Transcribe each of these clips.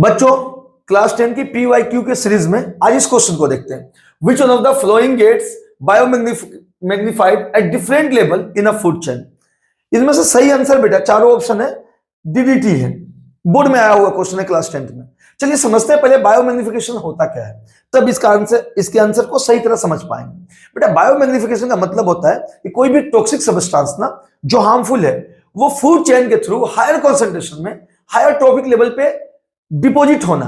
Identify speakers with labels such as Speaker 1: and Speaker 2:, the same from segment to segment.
Speaker 1: बच्चों क्लास 10 की PYQ के सीरीज में आज इस क्वेश्चन को देखते हैं। Which one of the following gets biomagnified at different level in a food chain. इसमें से सही आंसर बेटा चारों ऑप्शन है DDT है। बोर्ड में आया हुआ क्वेश्चन है क्लास 10 में। चलिए समझते हैं पहले बायोमैग्निफिकेशन होता क्या है, तब इसके आंसर को सही तरह समझ पाएंगे। बेटा बायोमैग्निफिकेशन का मतलब होता है कि कोई भी टॉक्सिक सब्सटेंस ना जो हार्मफुल है वो फूड चेन के थ्रू हायर कॉन्सेंट्रेशन में हायर ट्रॉपिक लेवल पे डिपॉजिट होना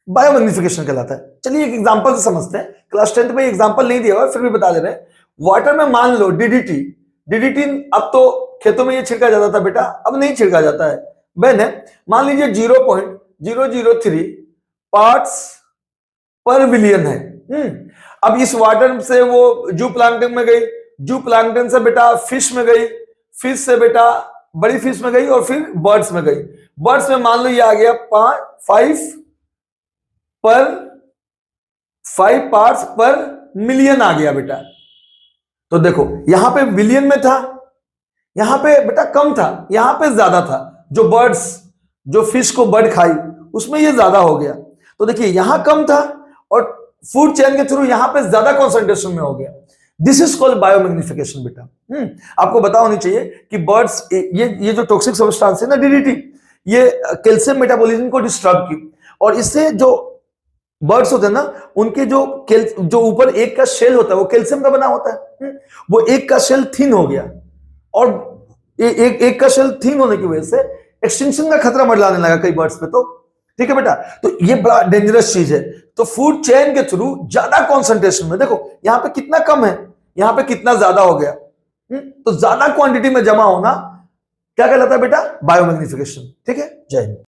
Speaker 1: बायोमैग्निफिकेशन कहलाता है। चलिए एक एग्जांपल से समझते हैं। क्लास 10 में एग्जांपल नहीं दिया हुआ फिर भी बता दे रहे हैं। वाटर में मान लो DDT अब तो खेतों में ये छिड़का जाता था बेटा, अब नहीं छिड़का जाता है। मैंने मान लीजिए 0.003 पार्ट्स पर बिलियन है। अब इस वाटर से वो जू प्लांटन में गई, जू प्लांटन से बेटा फिश में गई, फिश से बेटा बड़ी फिश में गई और फिर बर्ड्स में गई। बर्ड्स में मान लो ये आ गया 5 पार्ट्स पर मिलियन आ गया बेटा। तो देखो यहां पे बिलियन में था, यहां पे बेटा कम था, यहां पे ज्यादा था। जो बर्ड्स जो फिश को बर्ड खाई उसमें ये ज्यादा हो गया। तो देखिए यहां कम था और फूड चेन के थ्रू यहां पे ज्यादा कॉन्सेंट्रेशन में हो गया। दिस इज कॉल्ड बायोमैग्निफिकेशन बेटा। आपको पता होनी चाहिए कि बर्ड्स ये जो टॉक्सिक सब्सटेंस है ना DDT, ये कैल्शियम मेटाबॉलिज्म को डिस्टर्ब की और इससे जो बर्ड्स होते हैं ना उनके जो ऊपर एक का शेल होता है वो कैल्शियम का बना होता है। वो एक का शेल थिन हो गया और एक का शेल थिन होने की वजह से एक्सटिंक्शन का खतरा मंडराने लगा कई बर्ड्स पे। तो ठीक है बेटा, तो ये बड़ा डेंजरस चीज है। तो फूड चेन के थ्रू ज्यादा कॉन्सेंट्रेशन में, देखो यहां पे कितना कम है, यहां पे कितना ज्यादा हो गया। तो ज्यादा क्वांटिटी में जमा होना क्या कहलाता है बेटा? बायोमैग्निफिकेशन। ठीक है, जय हिंद।